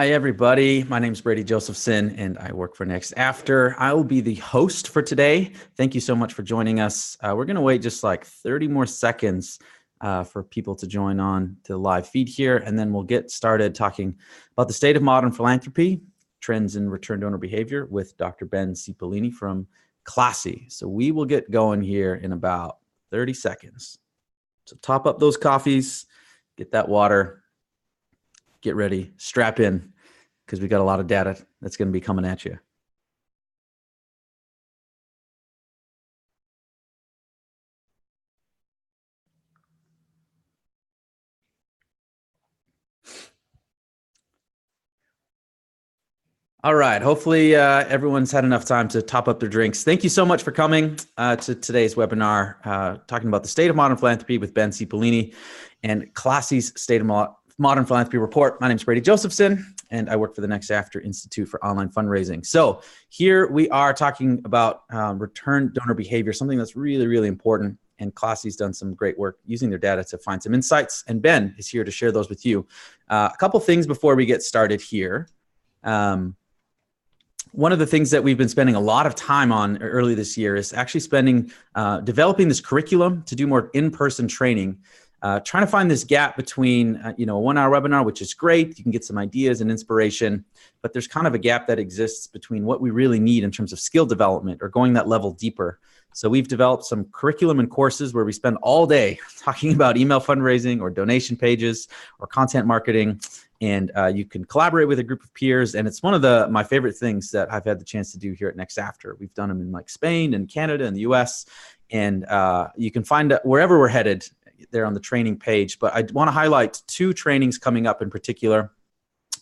Hi, everybody. My name is Brady Josephson, and I work for Next After. I will be the host for today. Thank you so much for joining us. We're going to wait just like 30 more seconds for people to join on to the live feed here, and then we'll get started talking about the state of modern philanthropy, trends in return donor behavior with Dr. Ben Cipollini from Classy. So we will get going here in about 30 seconds. So top up those coffees, get that water. Get ready, strap in, because we got a lot of data that's going to be coming at you. All right. Hopefully everyone's had enough time to top up their drinks. Thank you so much for coming to today's webinar, talking about the state of modern philanthropy with Ben Cipollini and Classy's State of Modern Philanthropy Report. My name is Brady Josephson, and I work for the Next After Institute for Online Fundraising. So here we are talking about return donor behavior, something that's really, really important. And Classy's done some great work using their data to find some insights. And Ben is here to share those with you. A couple things before we get started here. One of the things that we've been spending a lot of time on early this year is actually developing this curriculum to do more in-person training, trying to find this gap between, a 1-hour webinar, which is great. You can get some ideas and inspiration, but there's kind of a gap that exists between what we really need in terms of skill development or going that level deeper. So we've developed some curriculum and courses where we spend all day talking about email fundraising or donation pages or content marketing. And you can collaborate with a group of peers. And it's one of my favorite things that I've had the chance to do here at Next After. We've done them in like Spain and Canada and the US. And you can find it wherever we're headed there on the training page. But I want to highlight 2 trainings coming up in particular.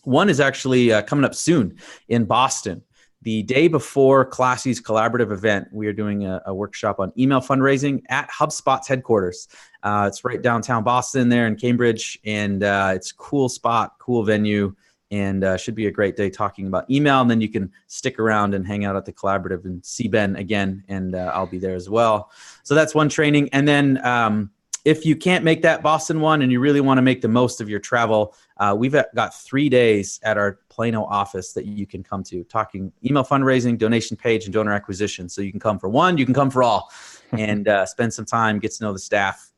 One is actually coming up soon in Boston. The day before Classy's collaborative event, we are doing a workshop on email fundraising at HubSpot's headquarters. It's right downtown Boston there in Cambridge, and it's a cool spot, cool venue, and should be a great day talking about email. And then you can stick around and hang out at the collaborative and see Ben again, and I'll be there as well. So that's one training. And then if you can't make that Boston one and you really want to make the most of your travel, we've got 3 days at our Plano office that you can come to, talking email fundraising, donation page, and donor acquisition. So you can come for one, you can come for all, and spend some time, get to know the staff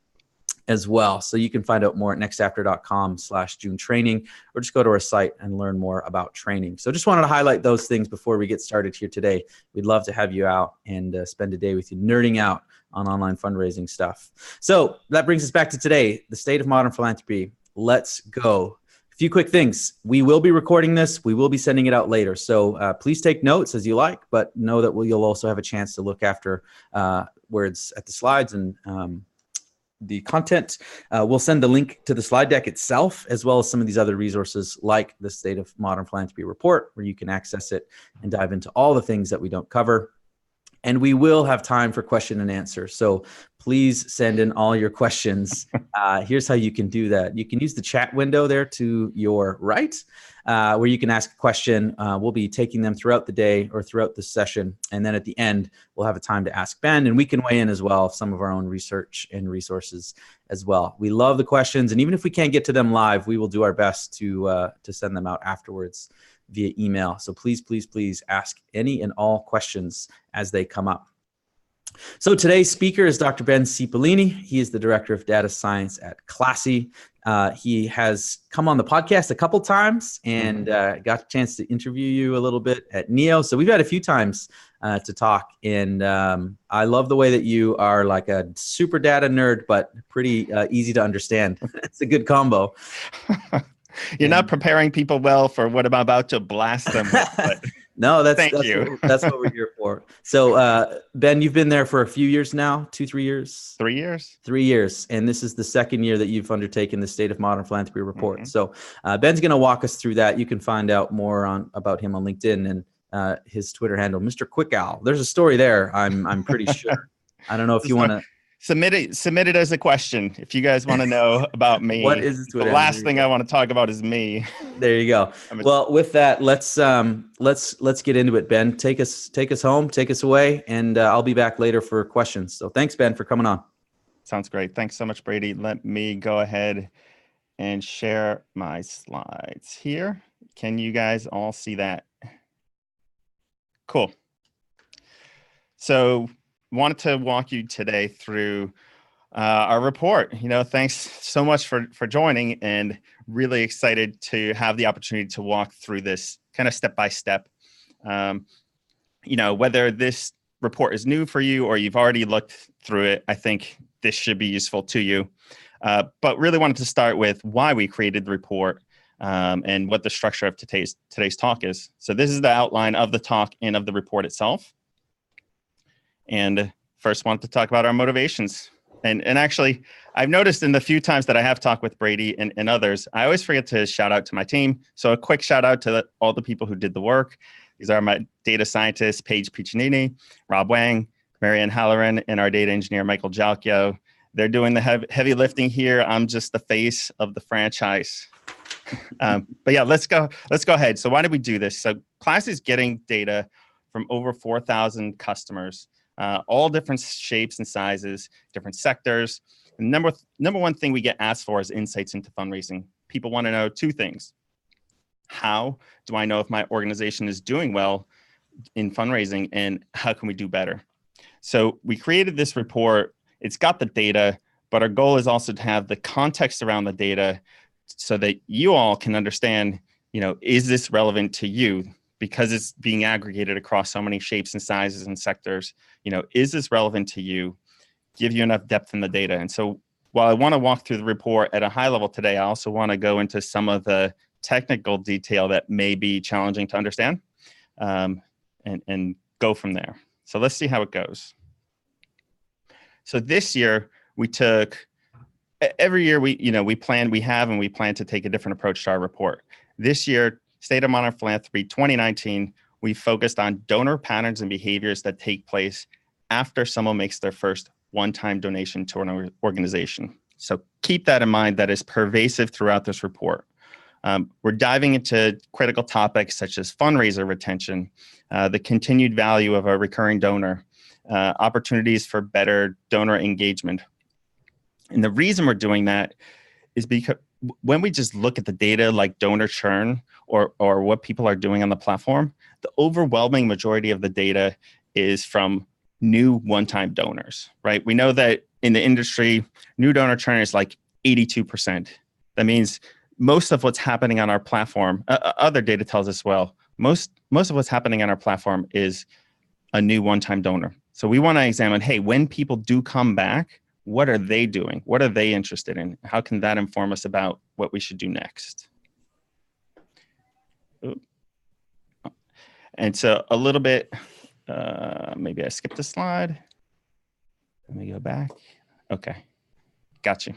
as well. So you can find out more at nextafter.com/June training, or just go to our site and learn more about training. So just wanted to highlight those things before we get started here today. We'd love to have you out and spend a day with you nerding out on online fundraising stuff. So that brings us back to today, the state of modern philanthropy. Let's go. A few quick things. We will be recording this. We will be sending it out later. So please take notes as you like, but know that you'll also have a chance to look after words at the slides and the content. We'll send the link to the slide deck itself, as well as some of these other resources like the State of Modern Philanthropy Report, where you can access it and dive into all the things that we don't cover. And we will have time for question and answer. So please send in all your questions. Here's how you can do that. You can use the chat window there to your right, where you can ask a question. We'll be taking them throughout the day or throughout the session. And then at the end, we'll have a time to ask Ben, and we can weigh in as well, some of our own research and resources as well. We love the questions. And even if we can't get to them live, we will do our best to send them out afterwards via email. So please, please, please ask any and all questions as they come up. So today's speaker is Dr. Ben Cipollini. He is the Director of Data Science at Classy. He has come on the podcast a couple times and got a chance to interview you a little bit at NEO. So we've had a few times to talk. And I love the way that you are like a super data nerd, but pretty easy to understand. It's a good combo. You're not preparing people well for what I'm about to blast them with, but no, that's you. That's what we're here for. So, Ben, you've been there for a few years now, 2-3 years? 3 years. 3 years. And this is the second year that you've undertaken the State of Modern Philanthropy Report. So Ben's going to walk us through that. You can find out more about him on LinkedIn and his Twitter handle, Mr. Quick Owl. There's a story there, I'm pretty sure. I don't know if you want to... Submit it as a question if you guys want to know about me. What is the last thing I want to talk about is me. There you go. Well, with that, let's get into it. Ben, take us home, take us away, and I'll be back later for questions. So thanks, Ben, for coming on. Sounds great. Thanks so much, Brady. Let me go ahead and share my slides here. Can you guys all see that? Cool. So wanted to walk you today through our report. Thanks so much for joining, and really excited to have the opportunity to walk through this kind of step by step. Whether this report is new for you or you've already looked through it, I think this should be useful to you. But really wanted to start with why we created the report and what the structure of today's talk is. So this is the outline of the talk and of the report itself. And first wanted to talk about our motivations. And actually, I've noticed in the few times that I have talked with Brady and others, I always forget to shout out to my team. So a quick shout out to all the people who did the work. These are my data scientists, Paige Piccinini, Rob Wang, Marianne Halloran, and our data engineer, Michael Jalkio. They're doing the heavy lifting here. I'm just the face of the franchise. But yeah, let's go ahead. So why did we do this? So Classy is getting data from over 4,000 customers, all different shapes and sizes, different sectors. And number one thing we get asked for is insights into fundraising. People want to know two things. How do I know if my organization is doing well in fundraising, and how can we do better? So we created this report. It's got the data, but our goal is also to have the context around the data so that you all can understand, is this relevant to you? Because it's being aggregated across so many shapes and sizes and sectors, is this relevant to you? Give you enough depth in the data. And so while I want to walk through the report at a high level today, I also want to go into some of the technical detail that may be challenging to understand and go from there. So let's see how it goes. So this year every year we plan to take a different approach to our report. This year, State of Modern Philanthropy 2019, we focused on donor patterns and behaviors that take place after someone makes their first one-time donation to an organization. So keep that in mind. That is pervasive throughout this report. We're diving into critical topics such as fundraiser retention, the continued value of a recurring donor, opportunities for better donor engagement. And the reason we're doing that is because when we just look at the data like donor churn or what people are doing on the platform, the overwhelming majority of the data is from new one-time donors, right? We know that in the industry, new donor churn is like 82%. That means most of what's happening on our platform, other data tells us well, most of what's happening on our platform is a new one-time donor. So we want to examine, hey, when people do come back, what are they doing? What are they interested in? How can that inform us about what we should do next? And so a little bit, maybe I skipped a slide. Let me go back. Okay, got you.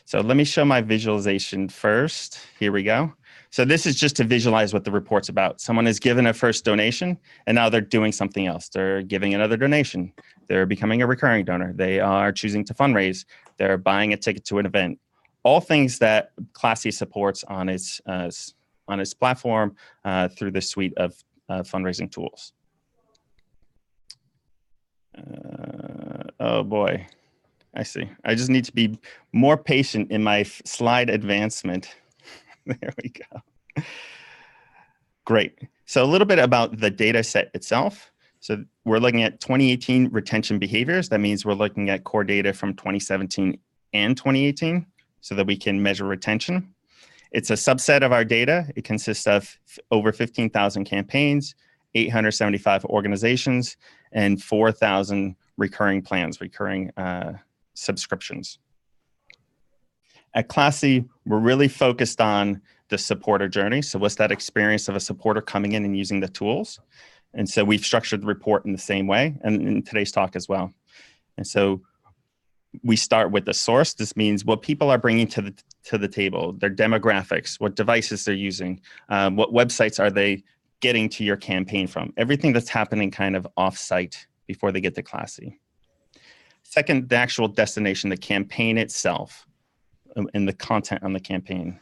So let me show my visualization first. Here we go. So this is just to visualize what the report's about. Someone is given a first donation, and now they're doing something else. They're giving another donation. They're becoming a recurring donor. They are choosing to fundraise. They're buying a ticket to an event. All things that Classy supports on its platform through the suite of fundraising tools. Oh boy. I see. I just need to be more patient in my slide advancement. There we go. Great. So a little bit about the data set itself. So we're looking at 2018 retention behaviors. That means we're looking at core data from 2017 and 2018 so that we can measure retention. It's a subset of our data. It consists of over 15,000 campaigns, 875 organizations, and 4,000 recurring plans, recurring subscriptions. At Classy, we're really focused on the supporter journey. So what's that experience of a supporter coming in and using the tools? And so we've structured the report in the same way, and in today's talk as well. And so we start with the source. This means what people are bringing to the table, their demographics, what devices they're using, what websites are they getting to your campaign from, everything that's happening kind of off-site before they get to Classy. Second, the actual destination, the campaign itself, and the content on the campaign.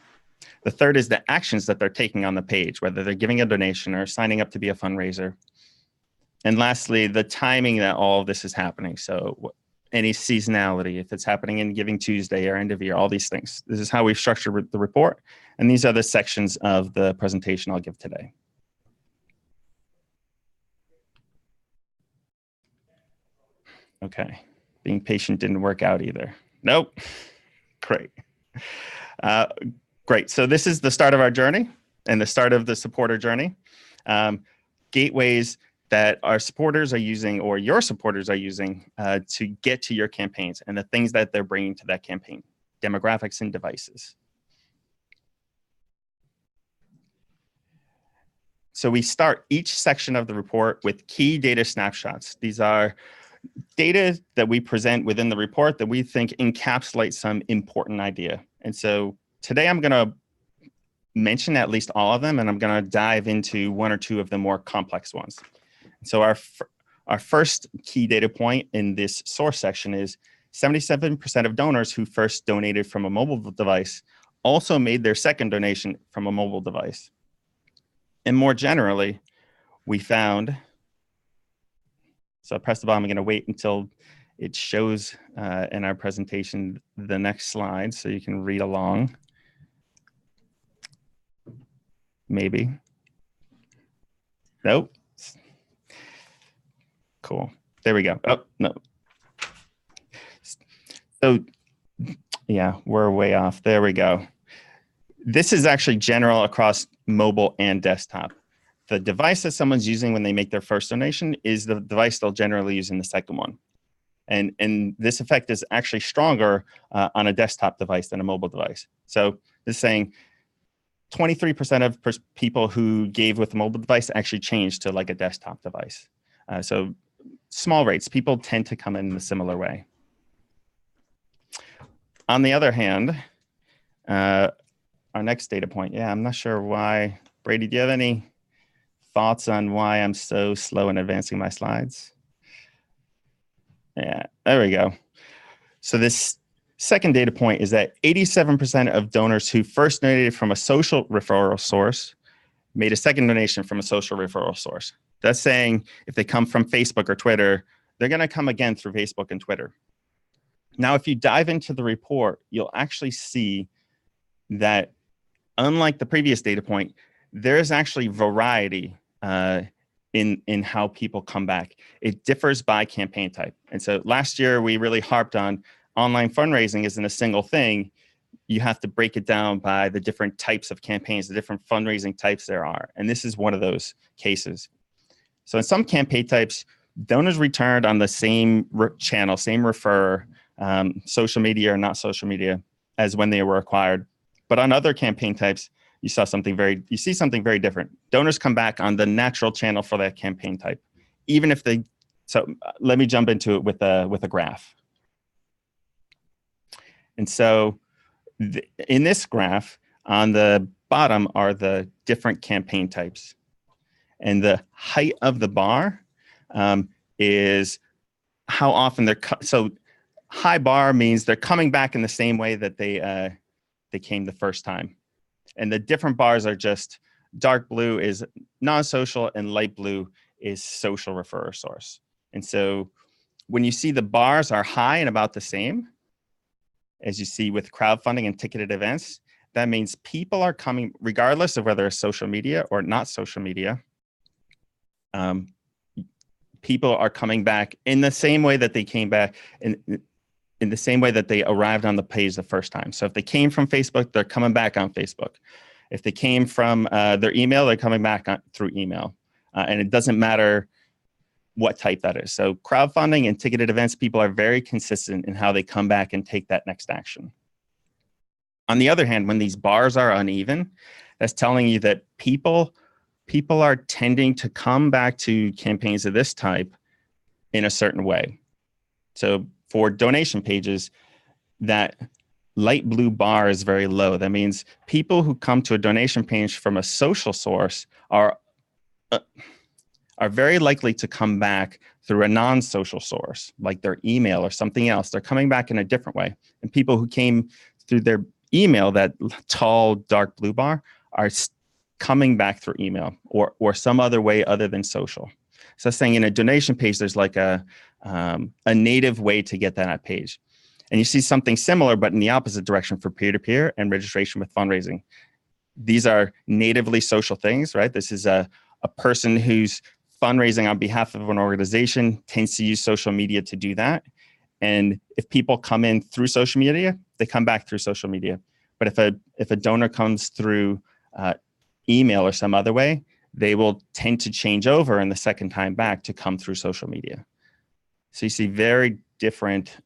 The third is the actions that they're taking on the page, whether they're giving a donation or signing up to be a fundraiser. And lastly, the timing that all of this is happening. So any seasonality, if it's happening in Giving Tuesday or end of year, all these things. This is how we've structured the report. And these are the sections of the presentation I'll give today. Okay, being patient didn't work out either. Nope, great. Great, so this is the start of our journey and the start of the supporter journey. Gateways that our supporters are using or your supporters are using to get to your campaigns and the things that they're bringing to that campaign, demographics and devices. So we start each section of the report with key data snapshots. These are data that we present within the report that we think encapsulate some important idea. And so today I'm going to mention at least all of them, and I'm going to dive into one or two of the more complex ones. So our first key data point in this source section is 77% of donors who first donated from a mobile device also made their second donation from a mobile device. And more generally, we found, so I press the button, I'm going to wait until it shows in our presentation the next slide so you can read along. Maybe. Nope. Cool. There we go. Oh, no. So, yeah, we're way off. There we go. This is actually general across mobile and desktop. The device that someone's using when they make their first donation is the device they'll generally use in the second one. And this effect is actually stronger on a desktop device than a mobile device. So this is saying 23% of people who gave with a mobile device actually changed to like a desktop device. So small rates, people tend to come in a similar way. On the other hand, our next data point, yeah, I'm not sure why. Brady, do you have any thoughts on why I'm so slow in advancing my slides? Yeah, there we go. So this second data point is that 87% of donors who first donated from a social referral source made a second donation from a social referral source. That's saying if they come from Facebook or Twitter, they're going to come again through Facebook and Twitter. Now, if you dive into the report, you'll actually see that unlike the previous data point, there's actually variety in how people come back. It differs by campaign type. And so last year, we really harped on online fundraising isn't a single thing. You have to break it down by the different types of campaigns, the different fundraising types there are. And this is one of those cases. So in some campaign types, donors returned on the same channel, same referrer, social media or not social media, as when they were acquired. But on other campaign types, you see something very different. Donors come back on the natural channel for that campaign type, even if they. So let me jump into it with a graph. And so in this graph, on the bottom are the different campaign types. And the height of the bar is how often they're, so high bar means they're coming back in the same way that they came the first time. And the different bars are just dark blue is non-social and light blue is social referrer source. And so when you see the bars are high and about the same, as you see with crowdfunding and ticketed events, that means people are coming, regardless of whether it's social media or not social media, people are coming back in the same way that they came back, in the same way that they arrived on the page the first time. So if they came from Facebook, they're coming back on Facebook. If they came from their email, they're coming back through email. And it doesn't matter what type that is. So crowdfunding and ticketed events, people are very consistent in how they come back and take that next action. On the other hand, when these bars are uneven, that's telling you that people are tending to come back to campaigns of this type in a certain way. So for donation pages, that light blue bar is very low. That means people who come to a donation page from a social source are very likely to come back through a non-social source, like their email or something else. They're coming back in a different way. And people who came through their email, that tall, dark blue bar, are coming back through email or some other way other than social. So saying in a donation page, there's like a a native way to get that page. And you see something similar, but in the opposite direction for peer-to-peer and registration with fundraising. These are natively social things, right? This is a person who's fundraising on behalf of an organization, tends to use social media to do that. And if people come in through social media, they come back through social media. But if a donor comes through email or some other way, they will tend to change over in the second time back to come through social media. So you see very different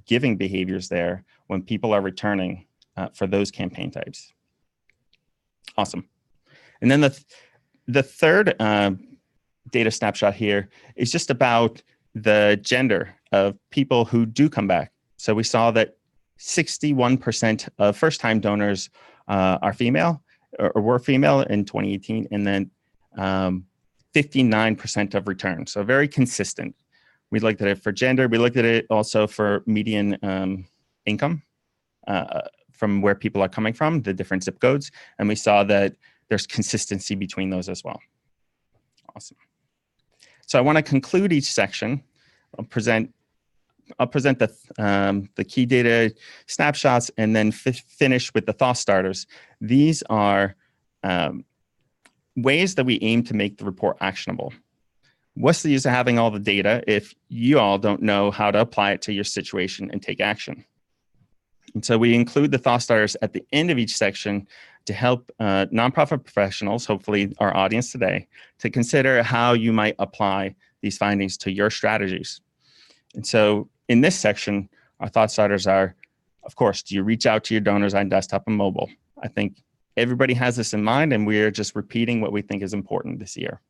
giving behaviors there when people are returning for those campaign types. Awesome. And then the third data snapshot here is just about the gender of people who do come back. So we saw that 61% of first-time donors are female or were female in 2018, and then 59% of return. So very consistent. We looked at it for gender. We looked at it also for median income from where people are coming from, the different zip codes. And we saw that there's consistency between those as well. Awesome. So I want to conclude each section. I'll present the key data snapshots and then finish with the thought starters. These are ways that we aim to make the report actionable. What's the use of having all the data if you all don't know how to apply it to your situation and take action? And so we include the thought starters at the end of each section to help nonprofit professionals, hopefully our audience today, to consider how you might apply these findings to your strategies. And so in this section, our thought starters are, of course, do you reach out to your donors on desktop and mobile? I think everybody has this in mind, and we're just repeating what we think is important this year.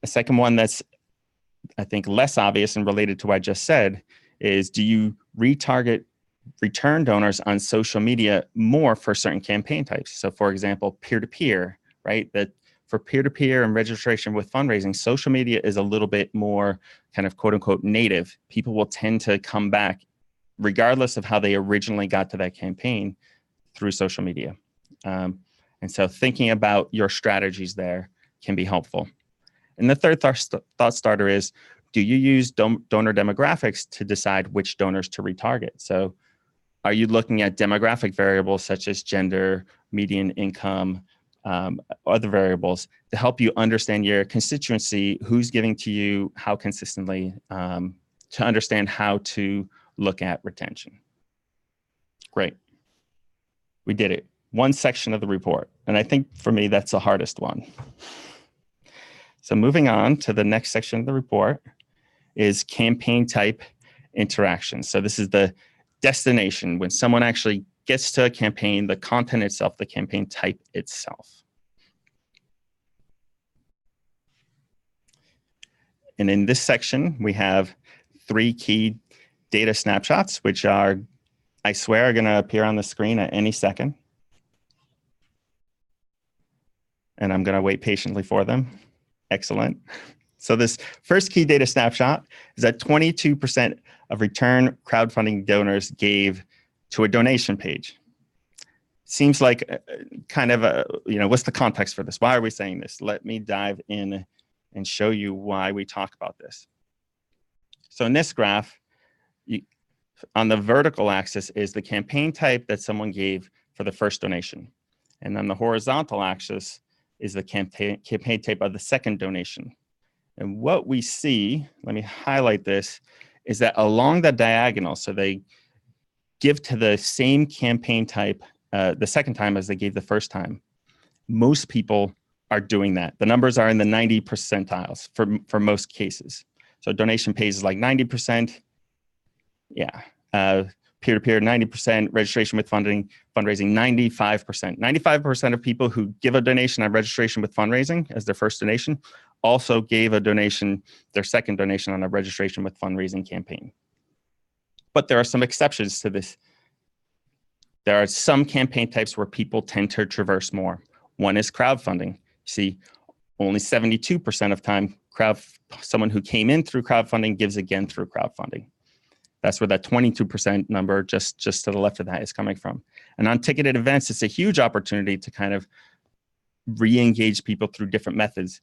The second one that's, I think, less obvious and related to what I just said is, do you retarget return donors on social media more for certain campaign types? So for example, peer-to-peer, right? That for peer-to-peer and registration with fundraising, social media is a little bit more kind of quote unquote native. People will tend to come back regardless of how they originally got to that campaign through social media. And so thinking about your strategies there can be helpful. And the third thought starter is, do you use donor demographics to decide which donors to retarget? So are you looking at demographic variables such as gender, median income, other variables to help you understand your constituency, who's giving to you, how consistently, to understand how to look at retention? Great. We did it. One section of the report. And I think for me, that's the hardest one. So moving on to the next section of the report is campaign type interaction. So this is the destination when someone actually gets to a campaign, the content itself, the campaign type itself. And in this section, we have 3 key data snapshots, which are, I swear, are going to appear on the screen at any second. And I'm going to wait patiently for them. Excellent. So this first key data snapshot is that 22% of return crowdfunding donors gave to a donation page. Seems like kind of a, what's the context for this? Why are we saying this? Let me dive in and show you why we talk about this. So in this graph, on the vertical axis is the campaign type that someone gave for the first donation. And on the horizontal axis is the campaign type of the second donation. And what we see, let me highlight this, is that along the diagonal, so they give to the same campaign type the second time as they gave the first time. Most people are doing that. The numbers are in the 90 percentiles for most cases. So donation pays is like 90%. Yeah. Peer-to-peer, 90%, registration with fundraising, 95%. 95% of people who give a donation on registration with fundraising as their first donation also gave a donation, their second donation on a registration with fundraising campaign. But there are some exceptions to this. There are some campaign types where people tend to traverse more. One is crowdfunding. See, only 72% of time, someone who came in through crowdfunding gives again through crowdfunding. That's where that 22% number just to the left of that is coming from. And on ticketed events, it's a huge opportunity to kind of re-engage people through different methods.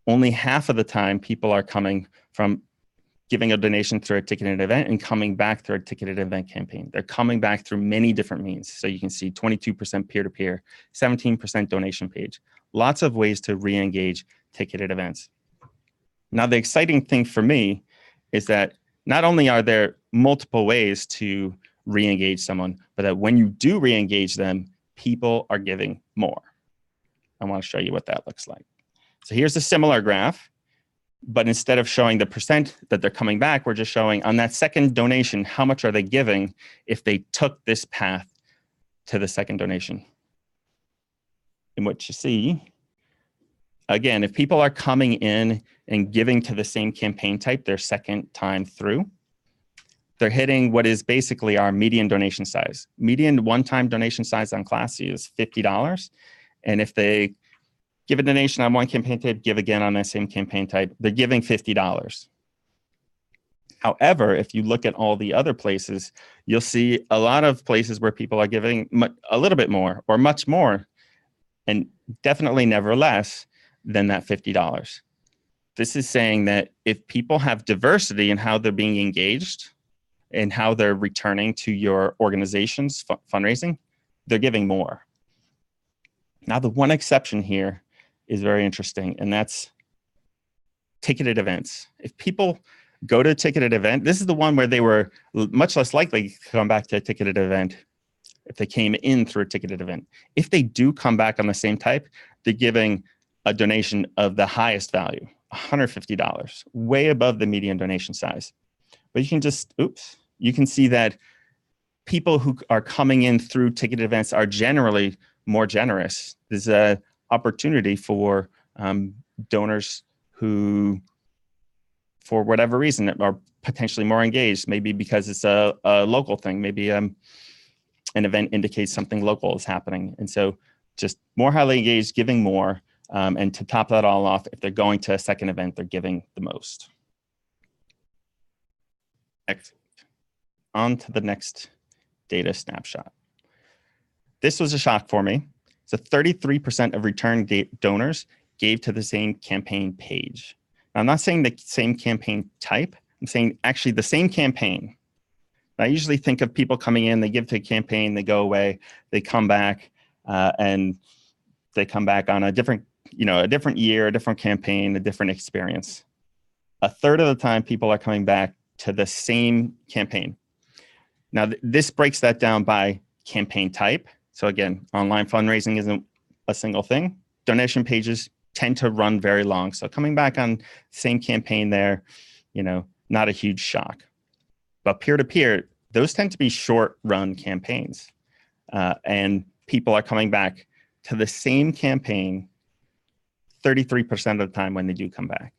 Only half of the time people are coming from giving a donation through a ticketed event and coming back through a ticketed event campaign. They're coming back through many different means. So you can see 22% peer-to-peer, 17% donation page. Lots of ways to re-engage ticketed events. Now, the exciting thing for me is that not only are there multiple ways to re-engage someone, but that when you do re-engage them, people are giving more. I want to show you what that looks like. So here's a similar graph, but instead of showing the percent that they're coming back, we're just showing on that second donation, how much are they giving if they took this path to the second donation. And what you see, again, if people are coming in and giving to the same campaign type their second time through, they're hitting what is basically our median donation size. Median one-time donation size on Classy is $50. And if they give a donation on one campaign type, give again on that same campaign type, they're giving $50. However, if you look at all the other places, you'll see a lot of places where people are giving a little bit more or much more, and definitely never less than that $50. This is saying that if people have diversity in how they're being engaged and how they're returning to your organization's fundraising, they're giving more. Now, the one exception here is very interesting, and that's ticketed events. If people go to a ticketed event, this is the one where they were much less likely to come back to a ticketed event if they came in through a ticketed event. If they do come back on the same type, they're giving a donation of the highest value, $150, way above the median donation size. But you can you can see that people who are coming in through ticketed events are generally more generous. There's an opportunity for donors who, for whatever reason, are potentially more engaged, maybe because it's a local thing, maybe an event indicates something local is happening. And so just more highly engaged, giving more. And to top that all off, if they're going to a second event, they're giving the most. Excellent. On to the next data snapshot. This was a shock for me. So 33% of return donors gave to the same campaign page. Now, I'm not saying the same campaign type. I'm saying actually the same campaign. I usually think of people coming in, they give to a campaign, they go away, they come back, and they come back on a different year, a different campaign, a different experience. A third of the time, people are coming back to the same campaign. Now, this breaks that down by campaign type. So again, online fundraising isn't a single thing. Donation pages tend to run very long. So coming back on the same campaign there, not a huge shock. But peer-to-peer, those tend to be short-run campaigns. And people are coming back to the same campaign 33% of the time when they do come back.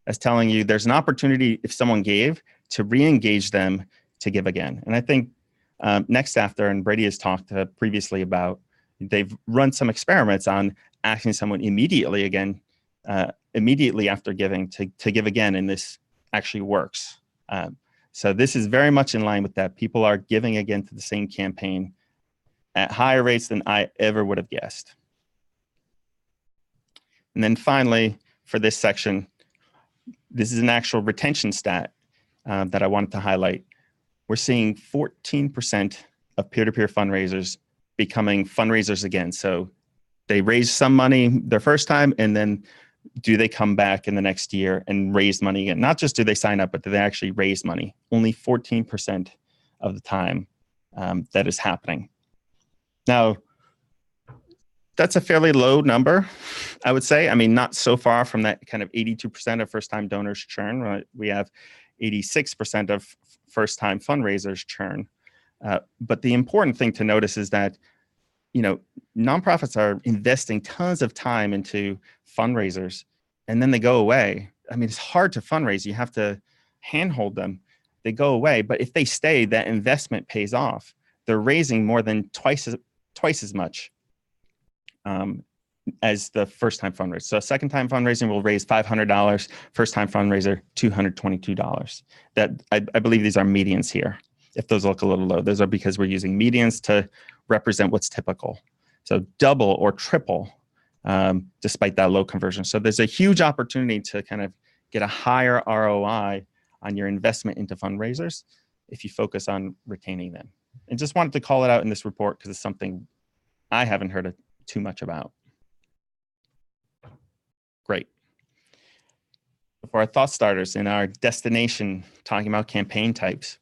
That's telling you there's an opportunity, if someone gave, to re-engage them to give again. And I think Next After, and Brady has talked previously about, they've run some experiments on asking someone immediately after giving to give again, and this actually works. So this is very much in line with that. People are giving again to the same campaign at higher rates than I ever would have guessed. And then finally, for this section, this is an actual retention stat that I wanted to highlight. We're seeing 14% of peer-to-peer fundraisers becoming fundraisers again. So they raise some money their first time, and then do they come back in the next year and raise money again? Not just do they sign up, but do they actually raise money? Only 14% of the time that is happening. Now, that's a fairly low number, I would say. I mean, not so far from that kind of 82% of first-time donors churn. Right? We have 86% of first-time fundraisers churn. But the important thing to notice is that, nonprofits are investing tons of time into fundraisers, and then they go away. I mean, it's hard to fundraise. You have to handhold them. They go away. But if they stay, that investment pays off. They're raising more than twice as much as the first-time fundraiser. So a second-time fundraising will raise $500. First-time fundraiser, $222. That I believe these are medians here. If those look a little low, those are because we're using medians to represent what's typical. So double or triple, despite that low conversion. So there's a huge opportunity to kind of get a higher ROI on your investment into fundraisers if you focus on retaining them. And just wanted to call it out in this report because it's something I haven't heard too much about. Great. For our thought starters in our destination, talking about campaign types,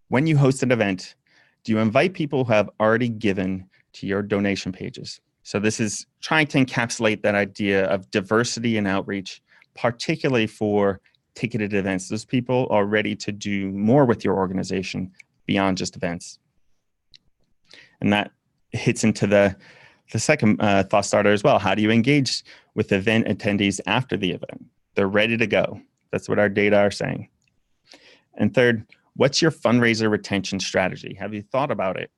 when you host an event, do you invite people who have already given to your donation pages? So this is trying to encapsulate that idea of diversity and outreach, particularly for ticketed events. Those people are ready to do more with your organization beyond just events. And that hits into the second thought starter as well. How do you engage with event attendees after the event? They're ready to go. That's what our data are saying. And third, what's your fundraiser retention strategy? Have you thought about it?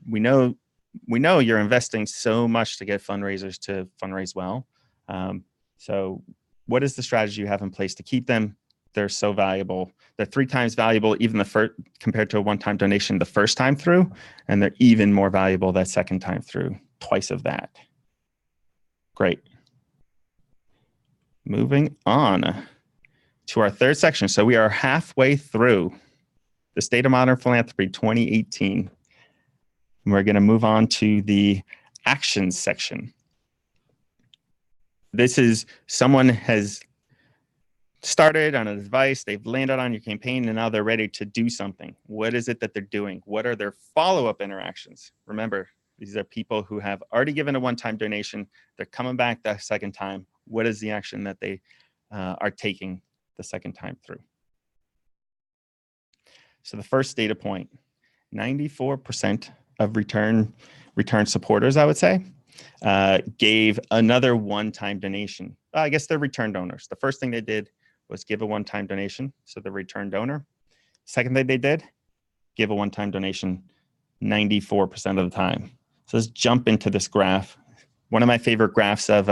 We know you're investing so much to get fundraisers to fundraise well. So what is the strategy you have in place to keep them? They're so valuable. They're 3 times valuable even compared to a one-time donation the first time through, and they're even more valuable that second time through, twice of that. Great. Moving on to our third section. So we are halfway through the State of Modern Philanthropy 2018. And we're going to move on to the actions section. This is someone has started on an advice, they've landed on your campaign, and now they're ready to do something. What is it that they're doing? What are their follow-up interactions? Remember, these are people who have already given a one-time donation. They're coming back the second time. What is the action that they are taking the second time through? So the first data point, 94% of return supporters, I would say, gave another one-time donation. I guess they're return donors. The first thing they did was give a one-time donation, so the return donor. Second thing they did, give a one-time donation 94% of the time. So let's jump into this graph. One of my favorite graphs of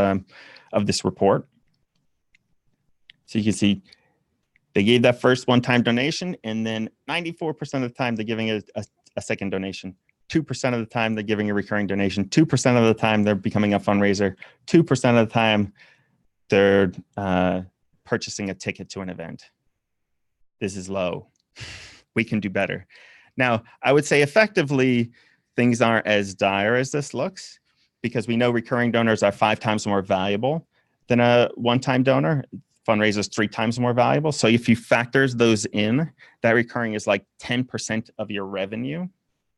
this report. So you can see they gave that first one-time donation, and then 94% of the time they're giving a second donation. 2% of the time they're giving a recurring donation. 2% of the time they're becoming a fundraiser. 2% of the time they're purchasing a ticket to an event. This is low. We can do better. Now, I would say effectively, things aren't as dire as this looks, because we know recurring donors are 5 times more valuable than a one-time donor. Fundraisers 3 times more valuable. So if you factors those in, that recurring is like 10% of your revenue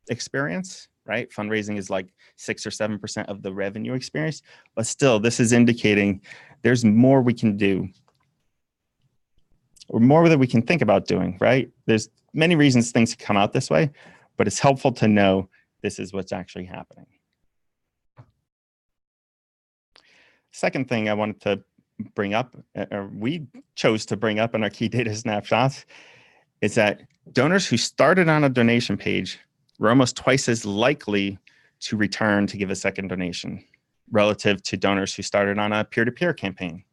experience, right? Fundraising is like 6 or 7% of the revenue experience. But still, this is indicating there's more we can do, or more that we can think about doing, right? There's many reasons things come out this way, but it's helpful to know this is what's actually happening. Second thing I wanted to bring up, or we chose to bring up in our key data snapshots, is that donors who started on a donation page were almost twice as likely to return to give a second donation relative to donors who started on a peer-to-peer campaign.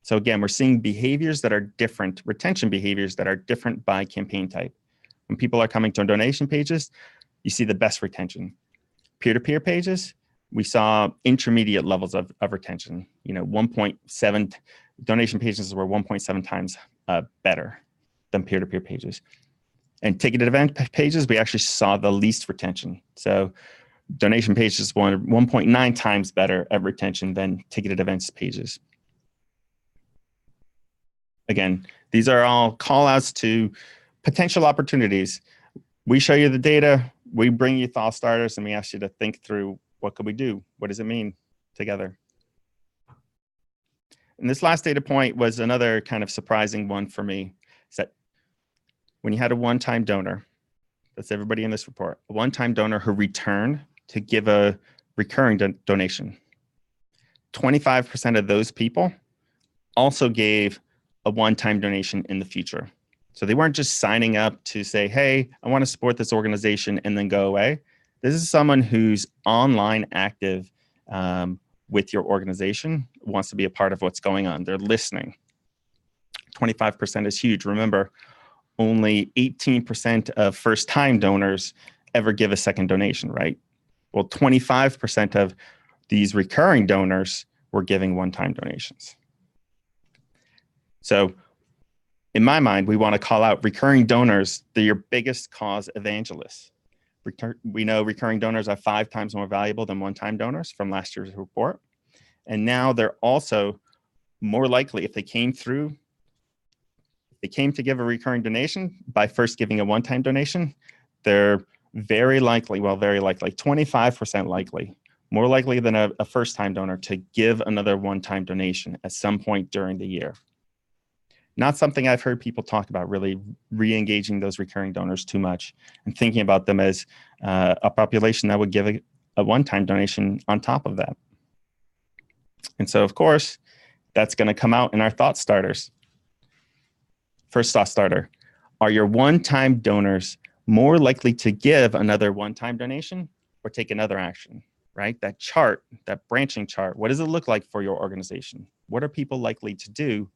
So again, we're seeing behaviors that are different, retention behaviors that are different by campaign type. When people are coming to donation pages, you see the best retention. Peer-to-peer pages, we saw intermediate levels of retention. 1.7 donation pages were 1.7 times better than peer-to-peer pages. And ticketed event pages, we actually saw the least retention. So donation pages were 1.9 times better at retention than ticketed events pages. Again, these are all call outs to potential opportunities. We show you the data, we bring you thought starters, and we ask you to think through, what could we do? What does it mean together? And this last data point was another kind of surprising one for me, is that when you had a one-time donor, that's everybody in this report, a one-time donor who returned to give a recurring donation, 25% of those people also gave a one-time donation in the future. So they weren't just signing up to say, hey, I want to support this organization and then go away. This is someone who's online active with your organization, wants to be a part of what's going on. They're listening. 25% is huge. Remember, only 18% of first-time donors ever give a second donation, right? Well, 25% of these recurring donors were giving one-time donations. So in my mind, we want to call out recurring donors. They're your biggest cause evangelists. We know recurring donors are 5 times more valuable than one-time donors from last year's report. And now they're also more likely, if they came to give a recurring donation by first giving a one-time donation, they're very likely, 25% likely, more likely than a first-time donor to give another one-time donation at some point during the year. Not something I've heard people talk about, really re-engaging those recurring donors too much and thinking about them as a population that would give a one-time donation on top of that. And so, of course, that's going to come out in our thought starters. First thought starter, are your one-time donors more likely to give another one-time donation or take another action, right? That chart, that branching chart, what does it look like for your organization? What are people likely to do?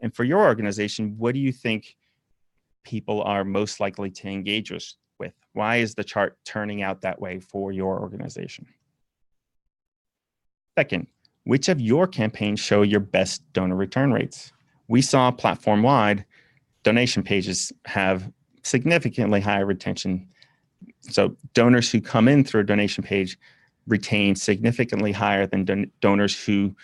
And for your organization, what do you think people are most likely to engage with? Why is the chart turning out that way for your organization? Second, which of your campaigns show your best donor return rates? We saw platform-wide donation pages have significantly higher retention. So donors who come in through a donation page retain significantly higher than donors who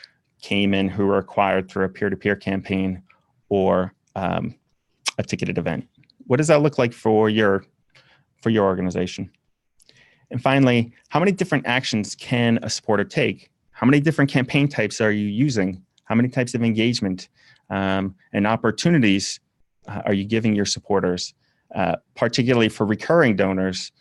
came in who were acquired through a peer-to-peer campaign or a ticketed event. What does that look like for your organization? And finally, how many different actions can a supporter take? How many different campaign types are you using? How many types of engagement and opportunities are you giving your supporters? Particularly for recurring donors,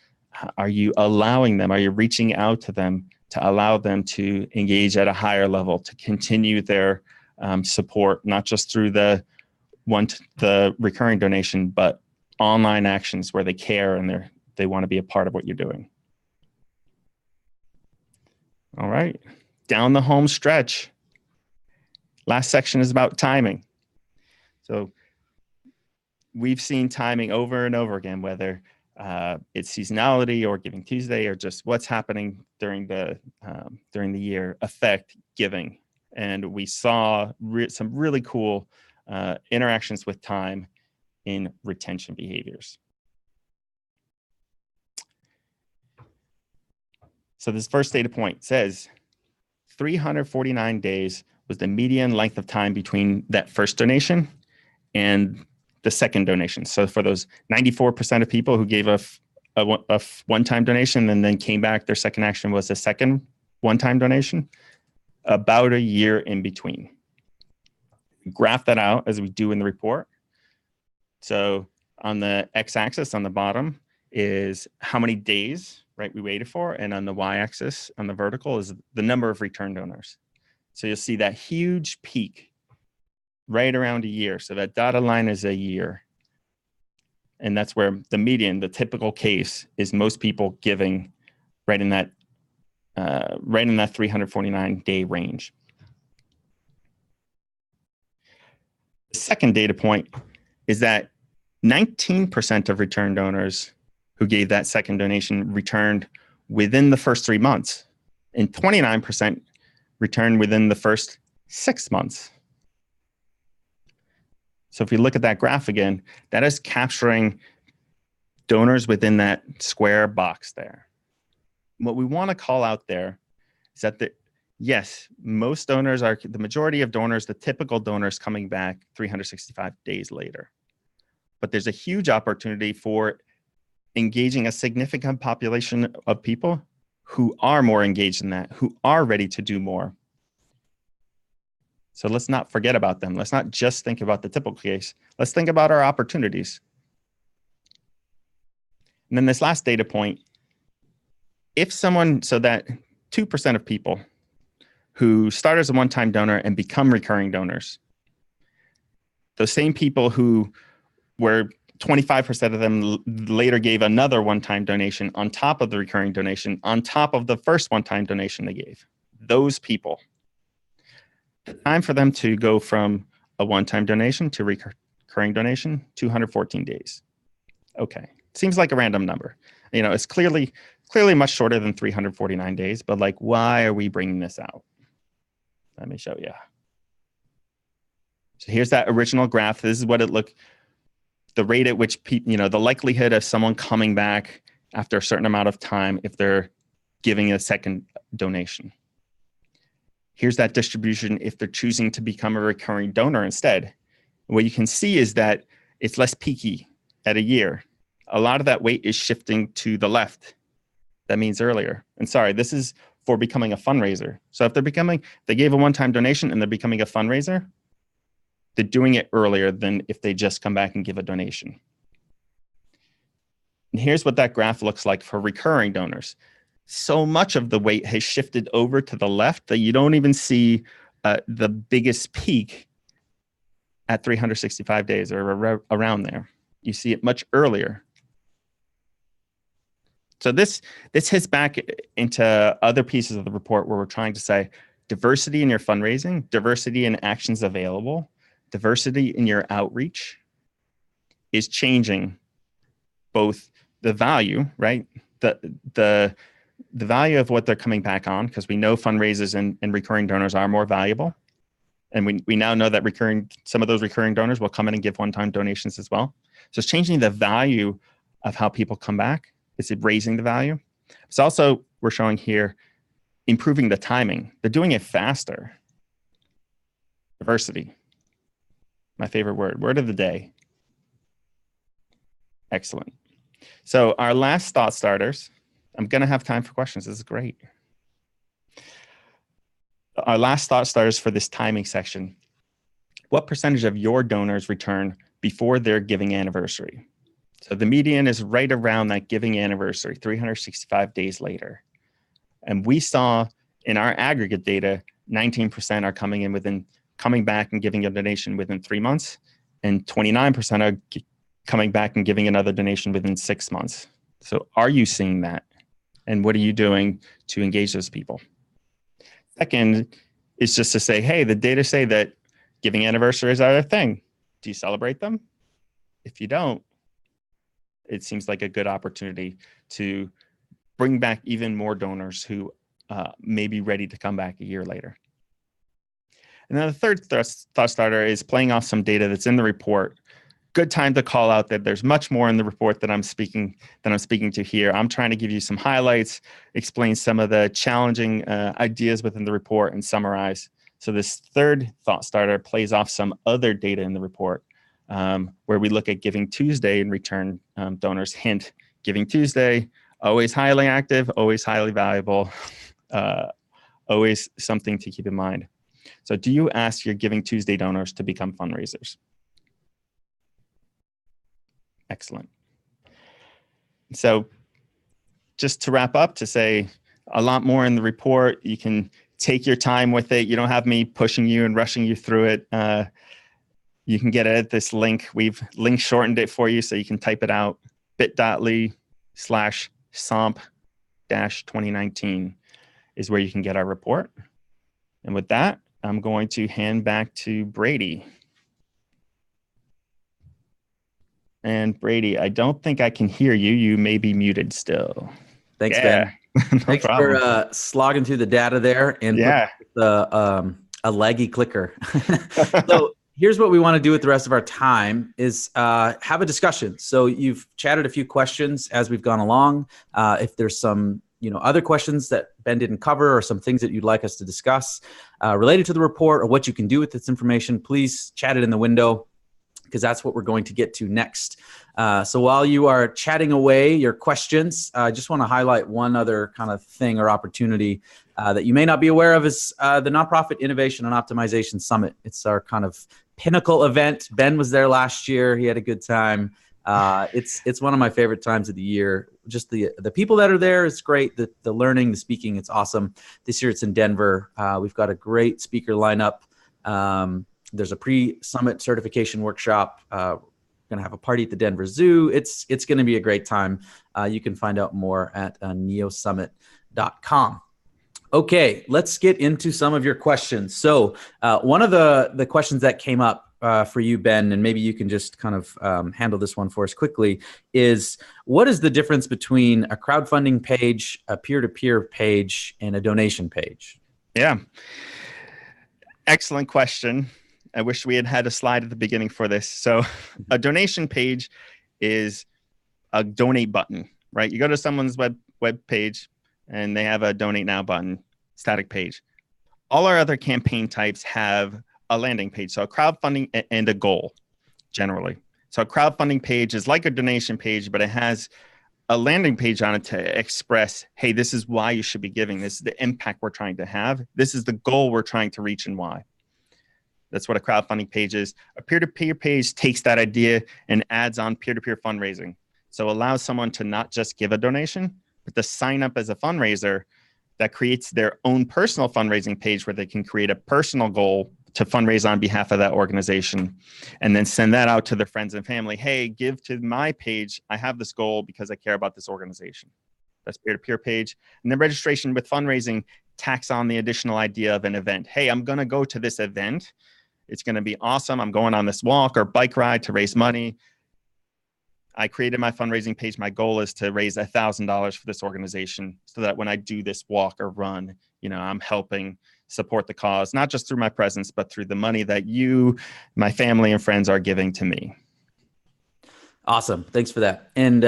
are you allowing them, are you reaching out to them to allow them to engage at a higher level, to continue their support, not just through the recurring donation, but online actions where they care and they want to be a part of what you're doing? All right, down the home stretch. Last section is about timing. So we've seen timing over and over again, whether it's seasonality or Giving Tuesday or just what's happening during the year affect giving. And we saw some really cool interactions with time in retention behaviors. So this first data point says 349 days was the median length of time between that first donation and the second donation. So for those 94% of people who gave a one-time donation and then came back, their second action was a second one-time donation, about a year in between. Graph that out as we do in the report. So on the x-axis on the bottom is how many days, right, we waited for, and on the y-axis on the vertical is the number of return donors. So you'll see that huge peak right around a year. So that dotted line is a year. And that's where the median, the typical case, is most people giving right in that 349-day range. The second data point is that 19% of return donors who gave that second donation returned within the first 3 months, and 29% returned within the first 6 months. So if you look at that graph again, that is capturing donors within that square box there. What we want to call out there is that yes, most donors are, the majority of donors, the typical donors coming back 365 days later. But there's a huge opportunity for engaging a significant population of people who are more engaged in that, who are ready to do more. So let's not forget about them. Let's not just think about the typical case. Let's think about our opportunities. And then this last data point, so that 2% of people who start as a one-time donor and become recurring donors, those same people who were 25% of them later gave another one-time donation on top of the recurring donation, on top of the first one-time donation they gave. Those people, the time for them to go from a one-time donation to recurring donation, 214 days. Okay, seems like a random number. You know, it's clearly much shorter than 349 days, but like, why are we bringing this out? Let me show you. So here's that original graph. This is what it looked, the rate at which people, the likelihood of someone coming back after a certain amount of time if they're giving a second donation. Here's that distribution if they're choosing to become a recurring donor instead. What you can see is that it's less peaky at a year. A lot of that weight is shifting to the left. That means earlier. And sorry, this is for becoming a fundraiser. So if they gave a one-time donation and they're becoming a fundraiser, they're doing it earlier than if they just come back and give a donation. And here's what that graph looks like for recurring donors. So much of the weight has shifted over to the left that you don't even see the biggest peak at 365 days or around there. You see it much earlier. So this hits back into other pieces of the report where we're trying to say diversity in your fundraising, diversity in actions available, diversity in your outreach is changing both the value, right? The value of what they're coming back on, because we know fundraisers and recurring donors are more valuable. And we now know that some of those recurring donors will come in and give one-time donations as well. So it's changing the value of how people come back. It's raising the value. It's also, we're showing here, improving the timing. They're doing it faster. Diversity. My favorite word of the day. Excellent. So our last thought starters, I'm going to have time for questions. This is great. Our last thought starters for this timing section. What percentage of your donors return before their giving anniversary? So the median is right around that giving anniversary, 365 days later. And we saw in our aggregate data, 19% are coming back and giving a donation within 3 months, and 29% are coming back and giving another donation within 6 months. So are you seeing that? And what are you doing to engage those people? Second is just to say, hey, the data say that giving anniversaries are a thing. Do you celebrate them? If you don't, it seems like a good opportunity to bring back even more donors who may be ready to come back a year later. And then the third thought starter is playing off some data that's in the report. Good time to call out that there's much more in the report that I'm speaking to here. I'm trying to give you some highlights, explain some of the challenging ideas within the report, and summarize. So this third thought starter plays off some other data in the report, where we look at Giving Tuesday and return donors. Hint, Giving Tuesday, always highly active, always highly valuable, always something to keep in mind. So do you ask your Giving Tuesday donors to become fundraisers? Excellent. So just to wrap up, to say a lot more in the report, you can take your time with it. You don't have me pushing you and rushing you through it. You can get it at this link. We've link shortened it for you so you can type it out. bit.ly/SOMP-2019 is where you can get our report. And with that, I'm going to hand back to Brady. And Brady, I don't think I can hear you. You may be muted still. Thanks, Ben. No Thanks problem. for slogging through the data there and a laggy clicker. So here's what we want to do with the rest of our time is have a discussion. So you've chatted a few questions as we've gone along. If there's some other questions that Ben didn't cover or some things that you'd like us to discuss related to the report or what you can do with this information, please chat it in the window, because that's what we're going to get to next. So while you are chatting away your questions, I just want to highlight one other kind of thing or opportunity that you may not be aware of is the Nonprofit Innovation and Optimization Summit. It's our kind of pinnacle event. Ben was there last year. He had a good time. It's one of my favorite times of the year. Just the people that are there, it's great. The learning, the speaking, it's awesome. This year it's in Denver. We've got a great speaker lineup. There's a pre-summit certification workshop. We're going to have a party at the Denver Zoo. It's going to be a great time. You can find out more at neosummit.com. Okay, let's get into some of your questions. So one of the questions that came up for you, Ben, and maybe you can just kind of handle this one for us quickly, is what is the difference between a crowdfunding page, a peer-to-peer page, and a donation page? Yeah. Excellent question. I wish we had a slide at the beginning for this. So a donation page is a donate button, right? You go to someone's web page and they have a donate now button, static page. All our other campaign types have a landing page. So a crowdfunding and a goal generally. So a crowdfunding page is like a donation page, but it has a landing page on it to express, hey, this is why you should be giving. This is the impact we're trying to have. This is the goal we're trying to reach and why. That's what a crowdfunding page is. A peer-to-peer page takes that idea and adds on peer-to-peer fundraising. So allows someone to not just give a donation, but to sign up as a fundraiser that creates their own personal fundraising page where they can create a personal goal to fundraise on behalf of that organization and then send that out to their friends and family. Hey, give to my page. I have this goal because I care about this organization. That's peer-to-peer page. And then registration with fundraising tacks on the additional idea of an event. Hey, I'm going to go to this event. It's going to be awesome. I'm going on this walk or bike ride to raise money. I created my fundraising page. My goal is to raise $1,000 for this organization so that when I do this walk or run, I'm helping support the cause, not just through my presence, but through the money that you, my family and friends are giving to me. Awesome. Thanks for that. And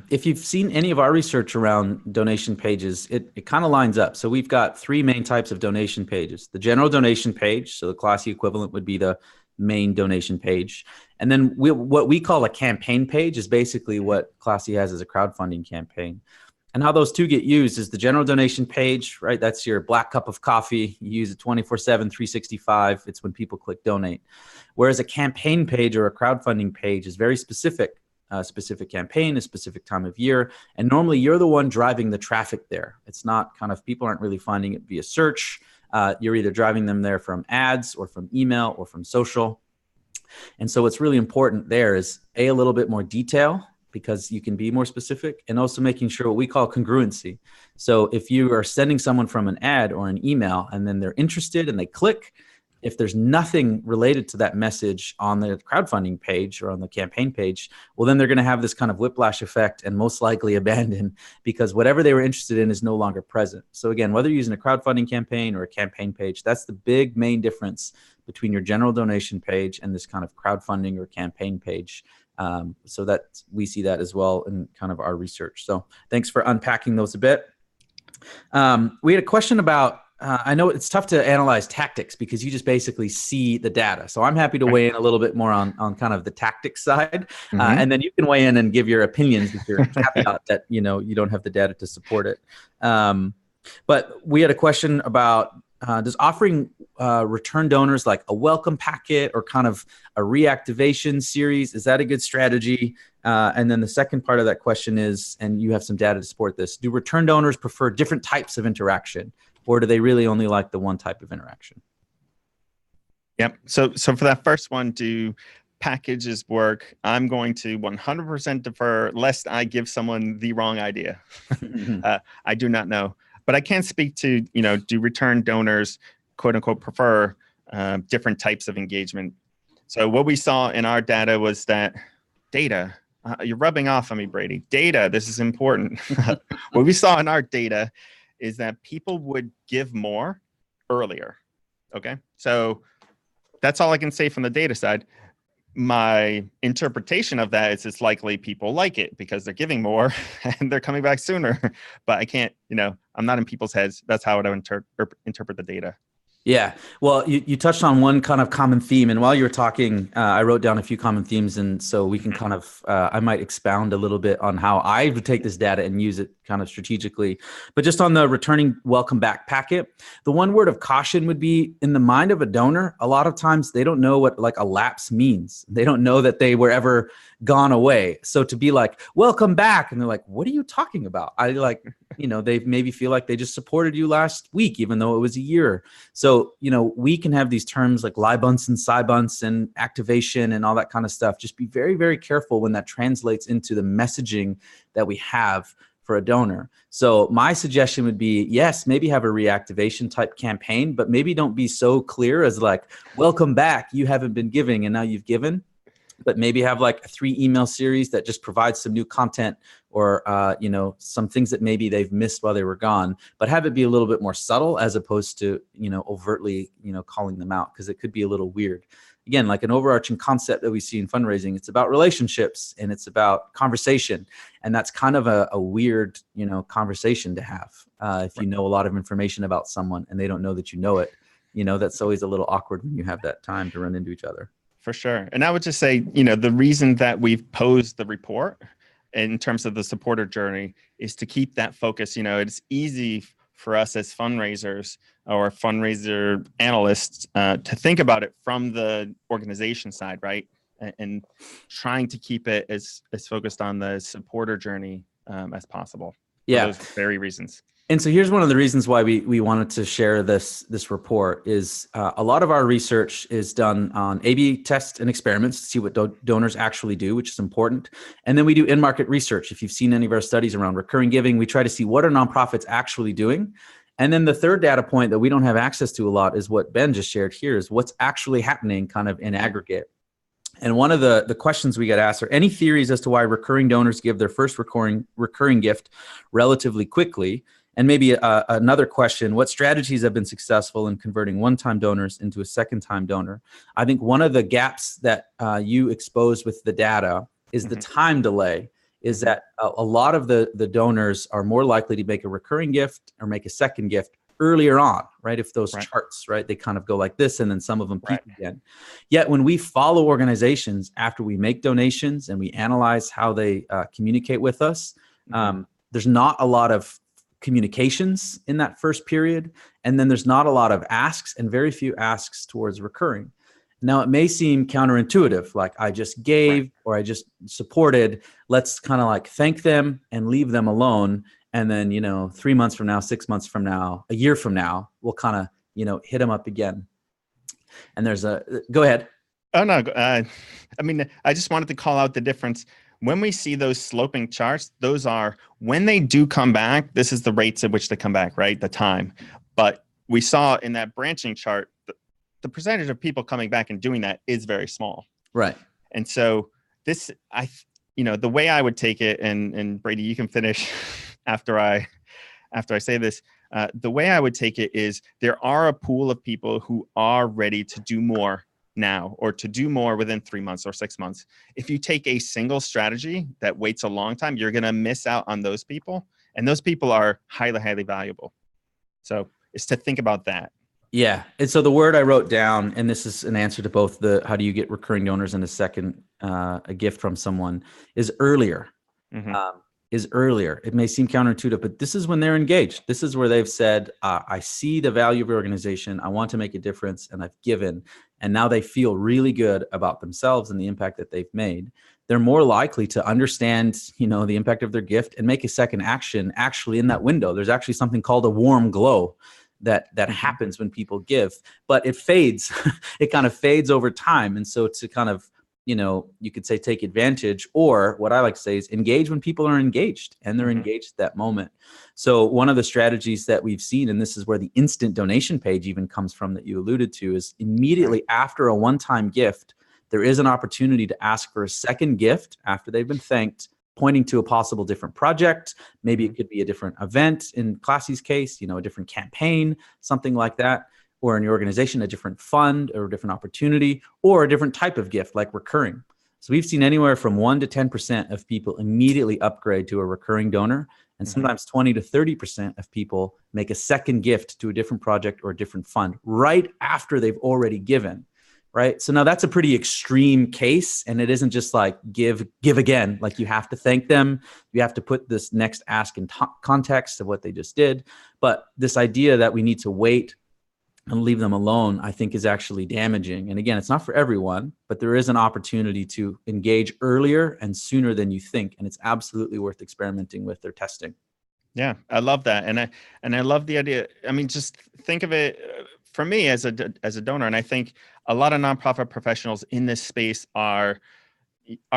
if you've seen any of our research around donation pages, it kind of lines up. So we've got three main types of donation pages. The general donation page, so the classy equivalent would be the main donation page. And then what we call a campaign page is basically what Classy has as a crowdfunding campaign. And how those two get used is the general donation page, right? That's your black cup of coffee. You use it 24/7, 365. It's when people click donate. Whereas a campaign page or a crowdfunding page is very specific. A specific campaign, a specific time of year. And normally you're the one driving the traffic there. It's not people aren't really finding it via search. You're either driving them there from ads or from email or from social. And so what's really important there is a little bit more detail because you can be more specific, and also making sure what we call congruency. So if you are sending someone from an ad or an email and then they're interested and they click, if there's nothing related to that message on the crowdfunding page or on the campaign page, well, then they're going to have this kind of whiplash effect and most likely abandon because whatever they were interested in is no longer present. So again, whether you're using a crowdfunding campaign or a campaign page, that's the big main difference between your general donation page and this kind of crowdfunding or campaign page. So that we see that as well in kind of our research. So thanks for unpacking those a bit. We had a question about, I know it's tough to analyze tactics because you just basically see the data. So I'm happy to weigh in a little bit more on kind of the tactics side. And then you can weigh in and give your opinions if you're caveat that, you don't have the data to support it. But we had a question about, does offering return donors like a welcome packet or kind of a reactivation series, is that a good strategy? And then the second part of that question is, and you have some data to support this, do return donors prefer different types of interaction, or do they really only like the one type of interaction? Yep. So for that first one, do packages work? I'm going to 100% defer lest I give someone the wrong idea. I do not know. But I can speak to, do return donors, quote unquote, prefer different types of engagement? So what we saw in our data was that data, you're rubbing off on me, Brady. Data, this is important. What we saw in our data is that people would give more earlier. Okay. So that's all I can say from the data side. My interpretation of that is it's likely people like it because they're giving more and they're coming back sooner. But I can't, I'm not in people's heads. That's how I would interpret the data. Yeah. Well, you touched on one kind of common theme. And while you were talking, I wrote down a few common themes. And so we can kind of, I might expound a little bit on how I would take this data and use it kind of strategically. But just on the returning welcome back packet, the one word of caution would be in the mind of a donor. A lot of times they don't know what like a lapse means. They don't know that they were ever gone away. So to be like, welcome back. And they're like, what are you talking about? They maybe feel like they just supported you last week, even though it was a year. So, we can have these terms like libunts and sibunts and activation and all that kind of stuff. Just be very, very careful when that translates into the messaging that we have for a donor. So my suggestion would be, yes, maybe have a reactivation type campaign, but maybe don't be so clear as like, welcome back, you haven't been giving and now you've given. But maybe have like a 3 email series that just provides some new content or, some things that maybe they've missed while they were gone, but have it be a little bit more subtle as opposed to, overtly, calling them out because it could be a little weird. again, like an overarching concept that we see in fundraising. It's about relationships and it's about conversation. And that's kind of a weird, conversation to have. If you know a lot of information about someone and they don't know that you know it, that's always a little awkward when you have that time to run into each other. For sure. And I would just say, the reason that we've posed the report in terms of the supporter journey is to keep that focus. It's easy for us as fundraisers or fundraiser analysts to think about it from the organization side, right? And trying to keep it as focused on the supporter journey as possible. Yeah. For those very reasons. And so here's one of the reasons why we wanted to share this report is a lot of our research is done on A/B tests and experiments to see what donors actually do, which is important. And then we do in-market research. If you've seen any of our studies around recurring giving, we try to see what are nonprofits actually doing. And then the third data point that we don't have access to a lot is what Ben just shared here, is what's actually happening kind of in aggregate. And one of the questions we get asked are any theories as to why recurring donors give their first recurring gift relatively quickly? And maybe another question, what strategies have been successful in converting one-time donors into a second-time donor? I think one of the gaps that you exposed with the data is the time delay, is that a lot of the donors are more likely to make a recurring gift or make a second gift earlier on, right? If those charts, right, they kind of go like this and then some of them peak again. Yet when we follow organizations after we make donations and we analyze how they communicate with us, there's not a lot of communications in that first period. And then there's not a lot of asks and very few asks towards recurring. Now, it may seem counterintuitive, like I just gave or I just supported. Let's kind of like thank them and leave them alone. And then, 3 months from now, 6 months from now, a year from now, we'll kind of, hit them up again. And go ahead. Oh, no. I just wanted to call out the difference. When we see those sloping charts, those are when they do come back, this is the rates at which they come back, right? The time. But we saw in that branching chart, the percentage of people coming back and doing that is very small. Right. And so this, the way I would take it, and Brady, you can finish after I say this, the way I would take it is there are a pool of people who are ready to do more now or to do more within 3 months or 6 months. If you take a single strategy that waits a long time, you're going to miss out on those people. And those people are highly, highly valuable. So it's to think about that. Yeah. And so the word I wrote down, and this is an answer to both the how do you get recurring donors and a gift from someone, is earlier. Is earlier. It may seem counterintuitive, but this is when they're engaged. This is where they've said, I see the value of your organization. I want to make a difference, and I've given. And now they feel really good about themselves and the impact that they've made. They're more likely to understand, the impact of their gift and make a second action actually in that window. There's actually something called a warm glow that happens when people give, but it fades. It kind of fades over time. And so to kind of, you could say take advantage, or what I like to say is engage when people are engaged and they're engaged at that moment. So one of the strategies that we've seen, and this is where the instant donation page even comes from that you alluded to, is immediately after a one-time gift, there is an opportunity to ask for a second gift after they've been thanked, pointing to a possible different project. Maybe it could be a different event in Classy's case, a different campaign, something like that. Or in your organization, a different fund or a different opportunity or a different type of gift like recurring. So we've seen anywhere from 1 to 10% of people immediately upgrade to a recurring donor. And sometimes 20 to 30% of people make a second gift to a different project or a different fund right after they've already given, right? So now that's a pretty extreme case. And it isn't just like give again, like you have to thank them. You have to put this next ask in context of what they just did. But this idea that we need to wait and leave them alone, I think is actually damaging. And again, it's not for everyone, but there is an opportunity to engage earlier and sooner than you think. And it's absolutely worth experimenting with their testing. Yeah, I love that. And I love the idea. I mean, just think of it for me as a donor. And I think a lot of nonprofit professionals in this space are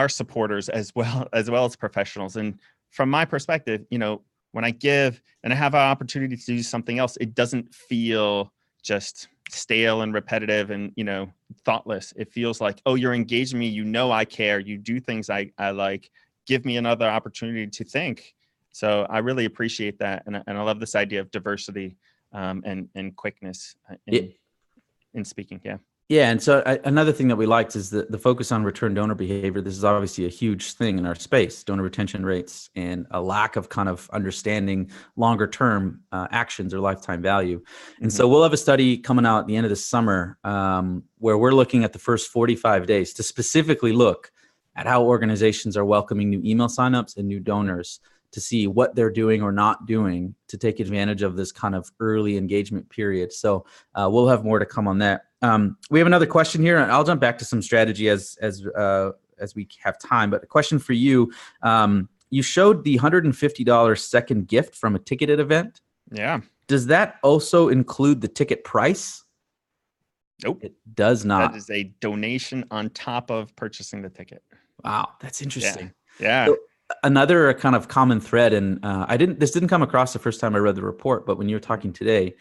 supporters as well as professionals. And from my perspective, when I give and I have an opportunity to do something else, it doesn't feel just stale and repetitive and, thoughtless. It feels like, oh, you're engaging me. I care. You do things I like. Give me another opportunity to think. So I really appreciate that. And I love this idea of diversity and quickness in speaking. Yeah. Yeah, and so another thing that we liked is the focus on return donor behavior. This is obviously a huge thing in our space, donor retention rates, and a lack of kind of understanding longer term actions or lifetime value. And so we'll have a study coming out at the end of the summer where we're looking at the first 45 days to specifically look at how organizations are welcoming new email signups and new donors, to see what they're doing or not doing to take advantage of this kind of early engagement period. So we'll have more to come on that. We have another question here, and I'll jump back to some strategy as we have time. But a question for you: you showed the $150 second gift from a ticketed event. Yeah. Does that also include the ticket price? Nope. It does not. That is a donation on top of purchasing the ticket. Wow, that's interesting. Yeah. So, another kind of common thread, and this didn't come across the first time I read the report, but when you were talking today,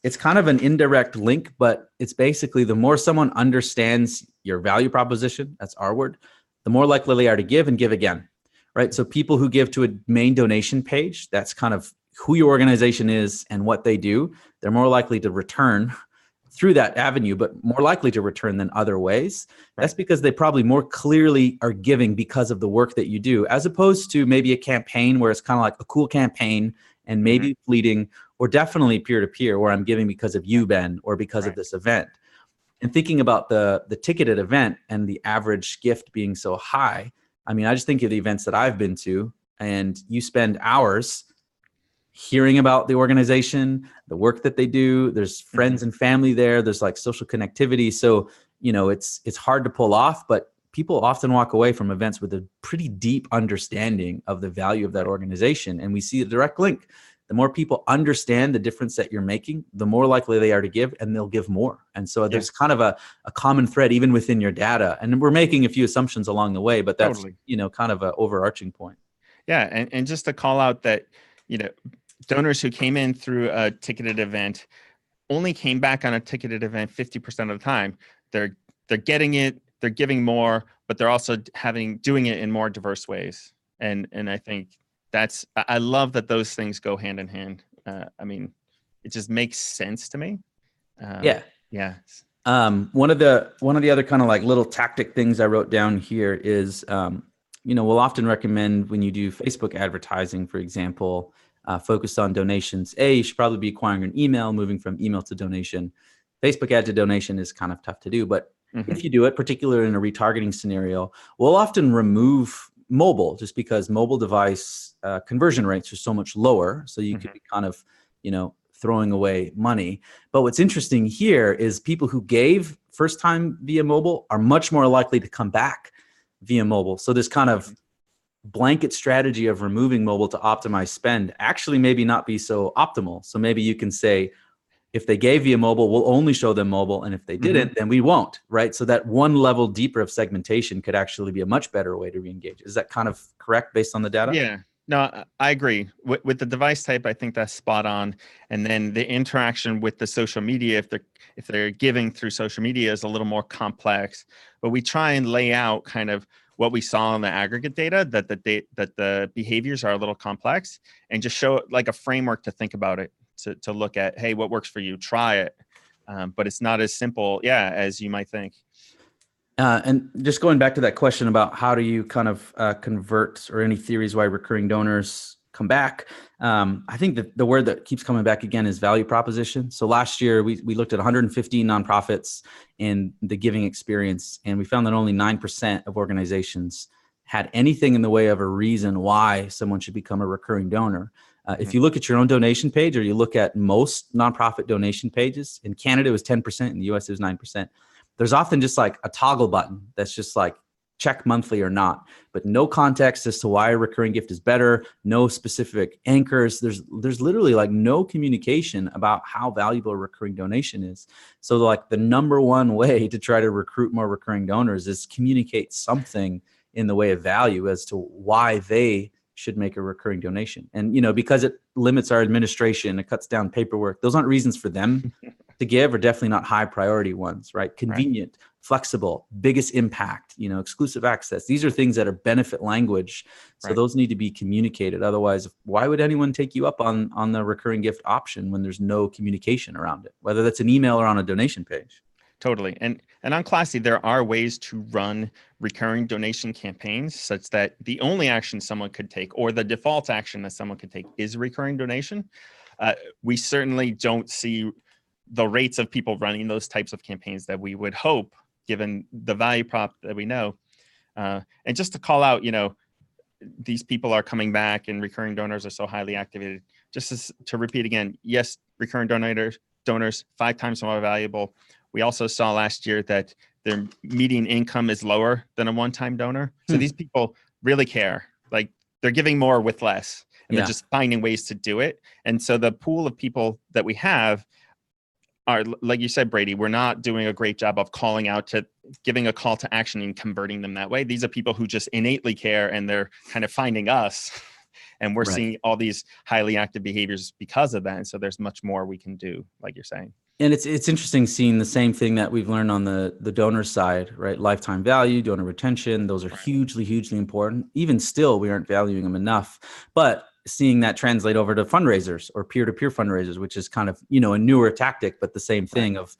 it's kind of an indirect link, but it's basically the more someone understands your value proposition, that's our word, the more likely they are to give and give again, right? So people who give to a main donation page, that's kind of who your organization is and what they do, they're more likely to return through that avenue, but more likely to return than other ways. That's because they probably more clearly are giving because of the work that you do, as opposed to maybe a campaign where it's kind of like a cool campaign and maybe fleeting, or definitely peer-to-peer where I'm giving because of you, Ben, or because of this event. And thinking about the ticketed event and the average gift being so high, I mean, I just think of the events that I've been to, and you spend hours hearing about the organization, the work that they do. There's friends and family there. There's like social connectivity. So, it's hard to pull off, but people often walk away from events with a pretty deep understanding of the value of that organization. And we see a direct link. The more people understand the difference that you're making, the more likely they are to give, and they'll give more. And so there's kind of a common thread even within your data. And we're making a few assumptions along the way, but that's, kind of an overarching point. Yeah. And just to call out that, donors who came in through a ticketed event only came back on a ticketed event 50% of the time. They're getting it, they're giving more, but they're also doing it in more diverse ways. And I think I love that those things go hand in hand. I mean, it just makes sense to me. Yeah. One of the other kind of like little tactic things I wrote down here is, we'll often recommend when you do Facebook advertising, for example, focused on donations. You should probably be acquiring an email, moving from email to donation. Facebook ad to donation is kind of tough to do, but if you do it, particularly in a retargeting scenario, we'll often remove mobile just because mobile device conversion rates are so much lower. So you could be kind of, throwing away money. But what's interesting here is people who gave first time via mobile are much more likely to come back via mobile. So this kind of blanket strategy of removing mobile to optimize spend actually maybe not be so optimal. So maybe you can say, if they gave via mobile, we'll only show them mobile. And if they didn't, then we won't, right? So that one level deeper of segmentation could actually be a much better way to reengage. Is that kind of correct based on the data? Yeah, no, I agree. With the device type, I think that's spot on. And then the interaction with the social media, if they're giving through social media, is a little more complex. But we try and lay out kind of what we saw in the aggregate data, that the behaviors are a little complex, and just show it like a framework to think about it, to look at, hey, what works for you? Try it. But it's not as simple, as you might think. And just going back to that question about how do you kind of convert, or any theories why recurring donors come back, I think that the word that keeps coming back again is value proposition. So last year we looked at 115 nonprofits in the giving experience, and we found that only 9% of organizations had anything in the way of a reason why someone should become a recurring donor. If you look at your own donation page, or you look at most nonprofit donation pages, in Canada it was 10%, in the US it was 9%. There's often just like a toggle button that's just like check monthly or not, but no context as to why a recurring gift is better, no specific anchors. There's literally like no communication about how valuable a recurring donation is. So like the number one way to try to recruit more recurring donors is communicate something in the way of value as to why they should make a recurring donation. And, because it limits our administration, it cuts down paperwork. Those aren't reasons for them to give, or definitely not high priority ones, right? Convenient, flexible, biggest impact, exclusive access. These are things that are benefit language. So those need to be communicated. Otherwise, why would anyone take you up on the recurring gift option when there's no communication around it, whether that's an email or on a donation page? Totally. And on Classy, there are ways to run recurring donation campaigns such that the only action someone could take, or the default action that someone could take, is recurring donation. We certainly don't see the rates of people running those types of campaigns that we would hope, given the value prop that we know. And just to call out, these people are coming back and recurring donors are so highly activated. Just to repeat again, yes, recurring donors 5 times more valuable. We also saw last year that their median income is lower than a one-time donor. So these people really care. Like, they're giving more with less, and they're just finding ways to do it. And so the pool of people that we have are, like you said, Brady, we're not doing a great job of calling out to giving a call to action and converting them that way. These are people who just innately care, and they're kind of finding us. And we're seeing all these highly active behaviors because of that. And so there's much more we can do, like you're saying. And it's interesting seeing the same thing that we've learned on the donor side, right? Lifetime value, donor retention, those are hugely, hugely important. Even still, we aren't valuing them enough. But seeing that translate over to fundraisers or peer-to-peer fundraisers, which is kind of, a newer tactic, but the same thing of,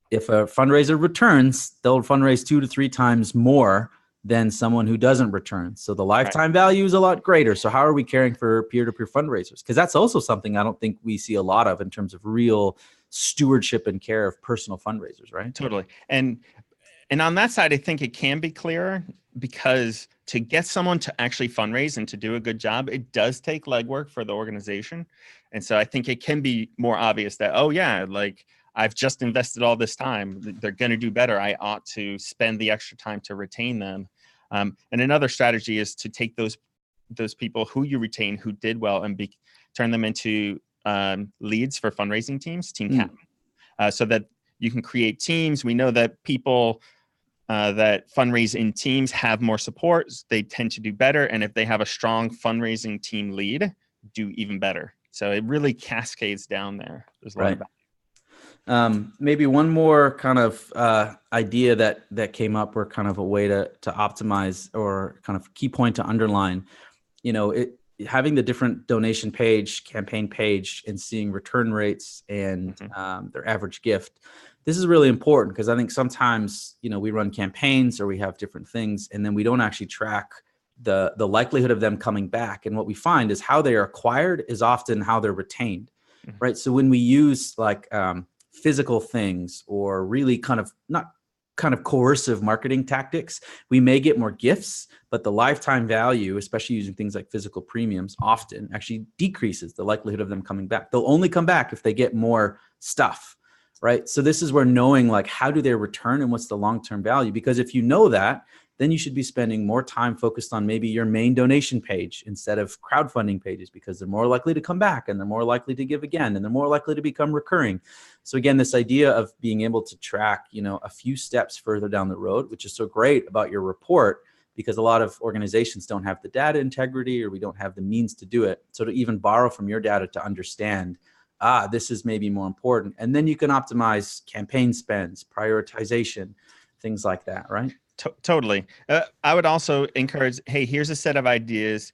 if a fundraiser returns, they'll fundraise 2 to 3 times more than someone who doesn't return. So the lifetime value is a lot greater. So how are we caring for peer-to-peer fundraisers? Because that's also something I don't think we see a lot of in terms of real stewardship and care of personal fundraisers, right? Totally. And on that side, I think it can be clearer, because to get someone to actually fundraise and to do a good job, it does take legwork for the organization. And so I think it can be more obvious that, oh yeah, like, I've just invested all this time. They're going to do better. I ought to spend the extra time to retain them. And another strategy is to take those people who you retain, who did well, and turn them into leads for fundraising teams, team captain, so that you can create teams. We know that people that fundraise in teams have more support. They tend to do better. And if they have a strong fundraising team lead, do even better. So it really cascades down there. There's a lot of value. Maybe one more kind of idea that came up, or kind of a way to optimize, or kind of key point to underline, having the different donation page, campaign page, and seeing return rates and their average gift. This is really important, because I think sometimes, we run campaigns or we have different things, and then we don't actually track the likelihood of them coming back. And what we find is how they are acquired is often how they're retained, right? So when we use physical things, or really not coercive marketing tactics, we may get more gifts, but the lifetime value, especially using things like physical premiums, often actually decreases the likelihood of them coming back. They'll only come back if they get more stuff, right? So this is where knowing, like, how do they return and what's the long-term value? Because if you know that, then you should be spending more time focused on maybe your main donation page instead of crowdfunding pages, because they're more likely to come back, and they're more likely to give again, and they're more likely to become recurring. So again, this idea of being able to track, a few steps further down the road, which is so great about your report, because a lot of organizations don't have the data integrity, or we don't have the means to do it. So to even borrow from your data to understand, this is maybe more important. And then you can optimize campaign spends, prioritization, things like that, right? Totally. I would also encourage, hey, here's a set of ideas.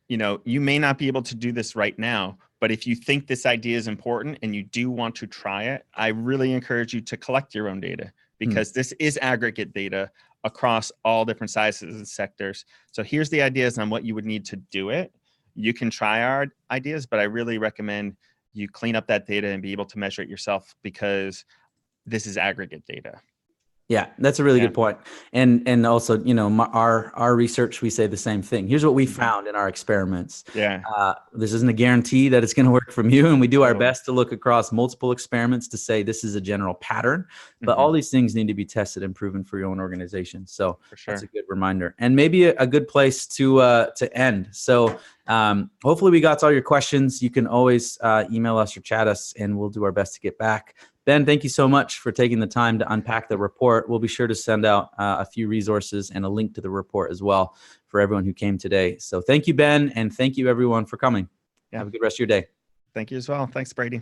You may not be able to do this right now, but if you think this idea is important and you do want to try it, I really encourage you to collect your own data, because this is aggregate data across all different sizes and sectors. So here's the ideas on what you would need to do it. You can try our ideas, but I really recommend you clean up that data and be able to measure it yourself, because this is aggregate data. Yeah, that's a really good point. And also, our research, we say the same thing. Here's what we found in our experiments. This isn't a guarantee that it's going to work from you. And we do our best to look across multiple experiments to say this is a general pattern. But all these things need to be tested and proven for your own organization. So that's a good reminder. And maybe a good place to end. So hopefully we got to all your questions. You can always email us or chat us, and we'll do our best to get back. Ben, thank you so much for taking the time to unpack the report. We'll be sure to send out a few resources and a link to the report as well for everyone who came today. So thank you, Ben, and thank you everyone for coming. Have a good rest of your day. Thank you as well. Thanks, Brady.